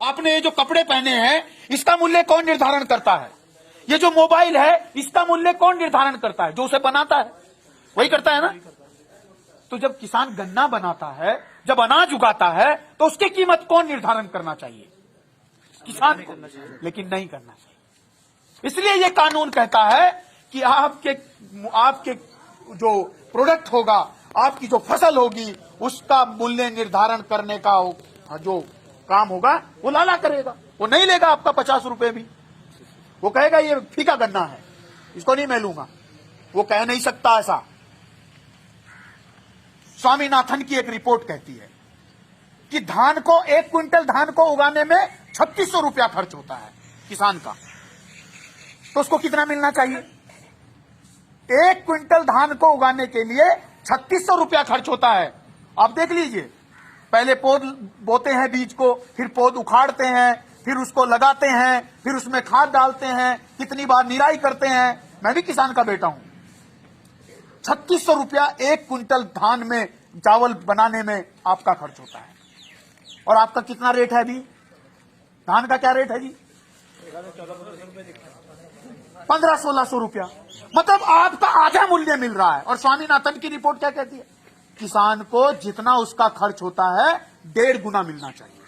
आपने ये जो कपड़े पहने हैं इसका मूल्य कौन निर्धारण करता है? ये जो मोबाइल है इसका मूल्य कौन निर्धारण करता है? जो उसे बनाता है वही करता है ना। तो जब किसान गन्ना बनाता है, जब अनाज उगाता है, तो उसकी कीमत कौन निर्धारण करना चाहिए? किसान को, लेकिन नहीं करना चाहिए। इसलिए ये कानून कहता है कि आपके जो प्रोडक्ट होगा, आपकी जो फसल होगी, उसका मूल्य निर्धारण करने का जो काम होगा वो लाला करेगा। वो नहीं लेगा आपका 50 रुपए भी, वो कहेगा ये फीका गन्ना है, इसको नहीं मैं लूंगा। वो कह नहीं सकता ऐसा। स्वामीनाथन की एक रिपोर्ट कहती है कि धान को, 1 क्विंटल धान को उगाने में 3600 रुपया खर्च होता है किसान का, तो उसको कितना मिलना चाहिए? 1 क्विंटल धान को उगाने के लिए 3600 रुपया खर्च होता है। आप देख लीजिए, पहले पौध बोते हैं बीज को, फिर पौध उखाड़ते हैं, फिर उसको लगाते हैं, फिर उसमें खाद डालते हैं, कितनी बार निराई करते हैं। मैं भी किसान का बेटा हूं। 3600 रुपया 1 क्विंटल धान में, चावल बनाने में आपका खर्च होता है। और आपका कितना रेट है अभी? धान का क्या रेट है जी? 1500-1600 रुपया। मतलब आपका आधा मूल्य मिल रहा है। और स्वामीनाथन की रिपोर्ट क्या कहती है? किसान को जितना उसका खर्च होता है 1.5 गुना मिलना चाहिए।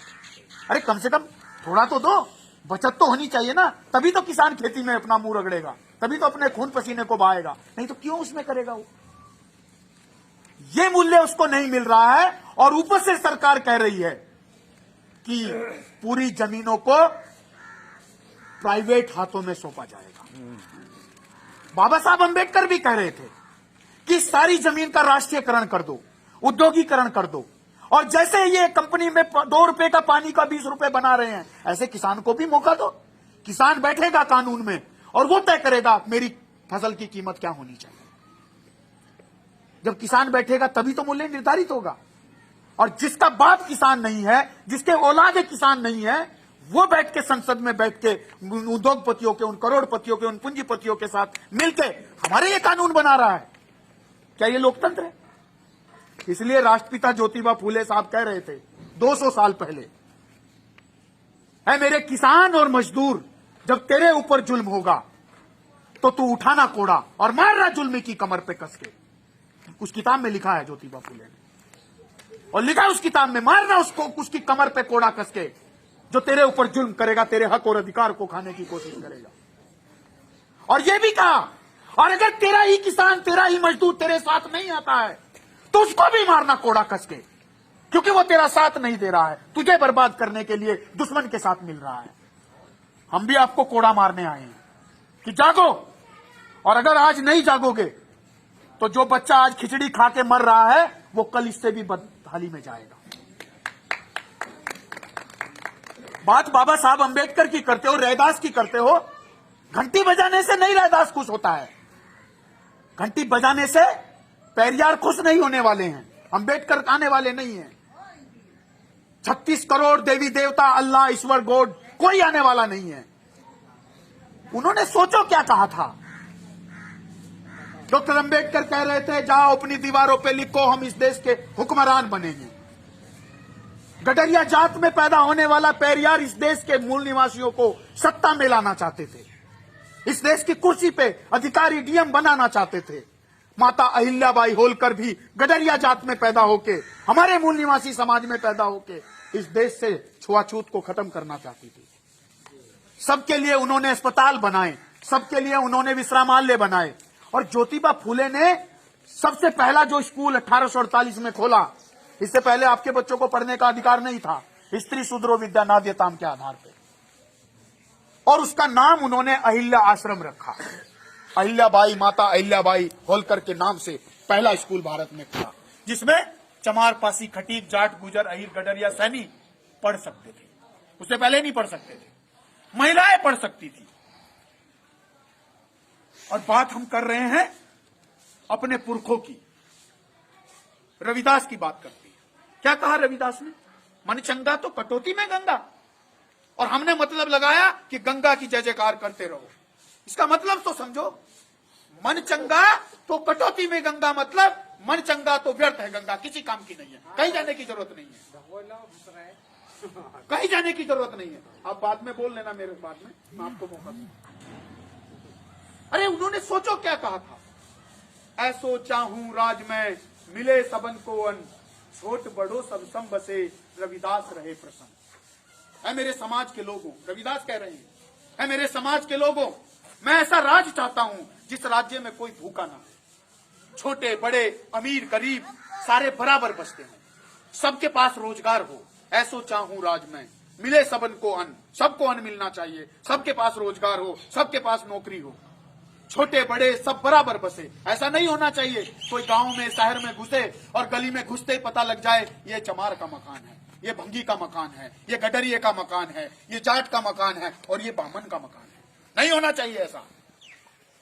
अरे कम से कम थोड़ा तो दो, बचत तो होनी चाहिए ना। तभी तो किसान खेती में अपना मुंह रगड़ेगा, तभी तो अपने खून पसीने को बहाएगा, नहीं तो क्यों उसमें करेगा वो? ये मूल्य उसको नहीं मिल रहा है। और ऊपर से सरकार कह रही है कि पूरी जमीनों को प्राइवेट हाथों में सौंपा जाएगा। बाबा साहब अंबेडकर भी कह रहे थे कि सारी जमीन का राष्ट्रीयकरण कर दो, उद्योगीकरण कर दो। और जैसे ये कंपनी में 2 रुपए का पानी का 20 रुपए बना रहे हैं, ऐसे किसान को भी मौका दो। किसान बैठेगा कानून में और वो तय करेगा मेरी फसल की कीमत क्या होनी चाहिए। जब किसान बैठेगा तभी तो मूल्य निर्धारित होगा। और जिसका बाप किसान नहीं है, जिसके औलाद किसान नहीं है, वो बैठ के संसद में बैठ के उद्योगपतियों के, उन करोड़पतियों के, उन पूंजीपतियों के साथ मिलके हमारे ये कानून बना रहा है। क्या ये लोकतंत्र है? इसलिए राष्ट्रपिता ज्योतिबा फूले साहब कह रहे थे 200 साल पहले, है मेरे किसान और मजदूर, जब तेरे ऊपर जुल्म होगा तो तू उठाना कोड़ा और मारना जुल्मी की कमर पे कस के। उस किताब में लिखा है ज्योतिबा फूले ने, और लिखा उस किताब में, मारना उसको, उसकी कमर पे कोड़ा कस के, जो तेरे ऊपर जुल्म करेगा, तेरे हक और अधिकार को खाने की कोशिश करेगा। और यह भी कहा, और अगर तेरा ही किसान, तेरा ही मजदूर तेरे साथ नहीं आता है तो उसको भी मारना कोड़ा कस के, क्योंकि वो तेरा साथ नहीं दे रहा है, तुझे बर्बाद करने के लिए दुश्मन के साथ मिल रहा है। हम भी आपको कोड़ा मारने आए हैं कि जागो। और अगर आज नहीं जागोगे तो जो बच्चा आज खिचड़ी खा के मर रहा है वो कल इससे भी बदहाली में जाएगा। बात बाबा साहब अंबेडकर की करते हो, रैदास की करते हो। घंटी बजाने से नहीं रैदास खुश होता है, घंटी बजाने से पेरियार खुश नहीं होने वाले हैं, अंबेडकर आने वाले नहीं हैं। 36 करोड़ देवी देवता, अल्लाह, ईश्वर, गॉड, कोई आने वाला नहीं है। उन्होंने सोचो क्या कहा था। डॉक्टर अंबेडकर कह रहे थे, जाओ अपनी दीवारों पे लिखो हम इस देश के हुक्मरान बनेंगे। गडरिया जात में पैदा होने वाला पेरियार इस देश के मूल निवासियों को सत्ता में लाना चाहते थे, इस देश की कुर्सी पे अधिकारी, डीएम बनाना चाहते थे। माता अहिल्याबाई होलकर भी गडरिया जात में पैदा होके, हमारे मूल निवासी समाज में पैदा होके इस देश से छुआछूत को खत्म करना चाहती थी। सबके लिए उन्होंने अस्पताल बनाए, सबके लिए उन्होंने विश्रामालय बनाए। और ज्योतिबा फूले ने सबसे पहला जो स्कूल 1848 में खोला, इससे पहले आपके बच्चों को पढ़ने का अधिकार नहीं था, स्त्री शूद्रो विद्या नाद्यताम के आधार पे, और उसका नाम उन्होंने अहिल्या आश्रम रखा। अहिल्याबाई, माता अहिल्याबाई होलकर के नाम से पहला स्कूल भारत में खुला, जिसमें चमार, पासी, खटीक, जाट, गुजर, अहिर, गडरिया, सैनी पढ़ सकते थे। उससे पहले नहीं पढ़ सकते थे, महिलाएं पढ़ सकती थी। और बात हम कर रहे हैं अपने पुरखों की। रविदास की बात करती है। क्या कहा रविदास ने? मन चंगा तो कटौती में गंगा। और हमने मतलब लगाया कि गंगा की जय जयकार करते रहो। इसका मतलब तो समझो, मन चंगा तो कटौती में गंगा, मतलब मन चंगा तो व्यर्थ है गंगा, किसी काम की नहीं है, कहीं जाने की जरूरत नहीं है। कहीं जाने की जरूरत नहीं है। आप बाद में बोल लेना मेरे बाद में, मैं आपको मौका दूंगा। अरे उन्होंने सोचो क्या कहा था, ऐसो चाहूं राज में मिले सबन को अन, छोट बड़ो सब सम बसे रविदास रहे प्रसन्न। है मेरे समाज के लोगों, रविदास कह रहे हैं, है मेरे समाज के लोगों, मैं ऐसा राज चाहता हूं जिस राज्य में कोई भूखा ना हो, छोटे बड़े अमीर गरीब सारे बराबर बसते हैं, सबके पास रोजगार हो। ऐसो चाहूं राज में मिले सबन को अन्न, सबको अन्न मिलना चाहिए, सबके पास रोजगार हो, सबके पास नौकरी हो, छोटे बड़े सब बराबर बसे। ऐसा नहीं होना चाहिए कोई गांव में शहर में घुसे और गली में घुसते ही पता लग जाए ये चमार का मकान है, ये भंगी का मकान है, ये गडरिये का मकान है, ये जाट का मकान है और ये बामन का मकान है। नहीं होना चाहिए ऐसा।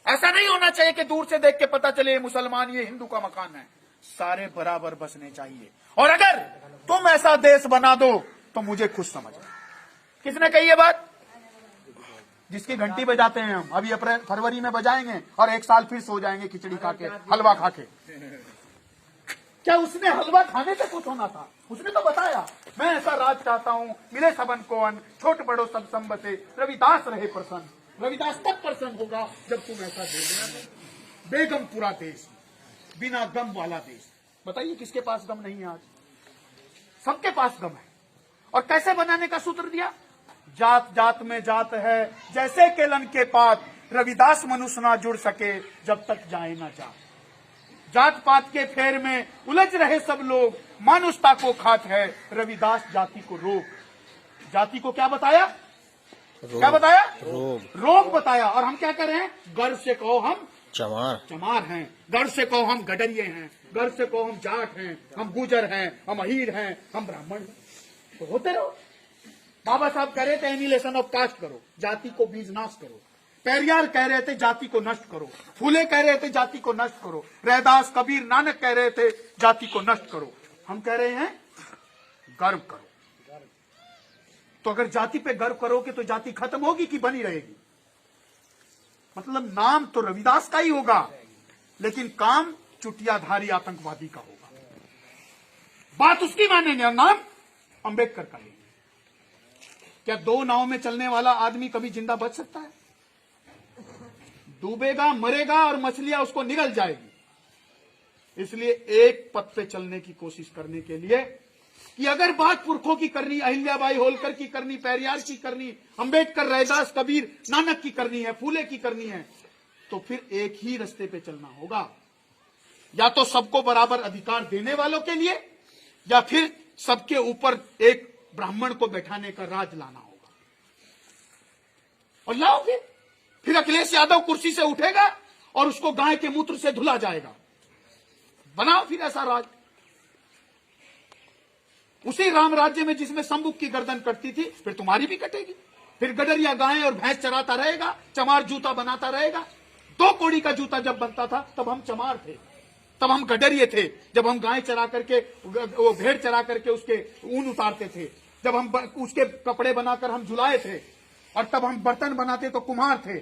ऐसा नहीं होना चाहिए कि दूर से देख के पता चले ये मुसलमान ये हिंदू का मकान है। सारे बराबर बसने चाहिए। और अगर तुम ऐसा देश बना दो तो मुझे खुश समझना। किसने कही ये बात? जिसकी घंटी बजाते हैं हम, अभी अप्रैल फरवरी में बजाएंगे और एक साल फिर सो जाएंगे खिचड़ी खा के, हलवा खा के। क्या उसने हलवा खाने से कुछ होना था? उसने तो बताया मैं ऐसा राज चाहता हूं मिले सबन को अन्न, छोट बड़ो सब सम बसे रविदास रहे प्रसन्न। रविदास तब प्रसन्न होगा जब तुम ऐसा दे देना। बेगम पूरा देश, बिना गम वाला देश। बताइए किसके पास गम नहीं है आज? सबके पास गम है। और कैसे बनाने का सूत्र दिया? जात जात में जात है जैसे केलन के पात, रविदास मनुष्य ना जुड़ सके जब तक जाए ना जात। जात पात के फेर में उलझ रहे सब लोग, मानुषता को खात है रविदास जाति को रोग। जाति को क्या बताया? क्या बताया? रोग बताया। और हम क्या कर रहे हैं? गर्व से कहो हम चमार हैं, गर्व से कहो हम गडरिये हैं, गर्व से कहो हम जाट हैं, हम गुजर हैं, हम अहीर हैं, हम ब्राह्मण हैं। तो होते रहो। बाबा साहब कह रहे थे एनिलेशन ऑफ कास्ट करो, जाति को बीज नाश करो। पेरियार कह रहे थे जाति को नष्ट करो। फूले कह रहे थे जाति को नष्ट करो। रैदास कबीर नानक कह रहे थे जाति को नष्ट करो। हम कह रहे हैं गर्व करो। तो अगर जाति पे गर्व करोगे तो जाति खत्म होगी कि बनी रहेगी? मतलब नाम तो रविदास का ही होगा, लेकिन काम चुटियाधारी आतंकवादी का होगा। बात उसकी मानेंगे और नाम अंबेडकर का लेंगे। क्या दो नाव में चलने वाला आदमी कभी जिंदा बच सकता है? डूबेगा, मरेगा और मछलियां उसको निगल जाएगी। इसलिए एक पथ पे चलने की कोशिश करने के लिए कि अगर बात पुरखों की करनी, अहिल्याबाई होलकर की करनी, पेरियार की करनी, अंबेडकर, रैदास, कबीर, नानक की करनी है, फूले की करनी है, तो फिर एक ही रास्ते पे चलना होगा। या तो सबको बराबर अधिकार देने वालों के लिए, या फिर सबके ऊपर एक ब्राह्मण को बैठाने का राज लाना होगा। और लाओ फिर अखिलेश यादव कुर्सी से उठेगा और उसको गाय के मूत्र से धुला जाएगा। बनाओ फिर ऐसा राज। उसी राम राज्य में जिसमें शंभुक की गर्दन कटती थी, फिर तुम्हारी भी कटेगी। फिर गडरिया गाय और भैंस चराता रहेगा, चमार जूता बनाता रहेगा। 2 कौड़ी का जूता जब बनता था तब हम चमार थे, तब हम गडरिये थे। जब हम गाय चरा करके, वो भेड़ चरा करके उसके ऊन उतारते थे, जब हम उसके कपड़े बनाकर हम झुलाए थे, और तब हम बर्तन बनाते तो कुम्हार थे।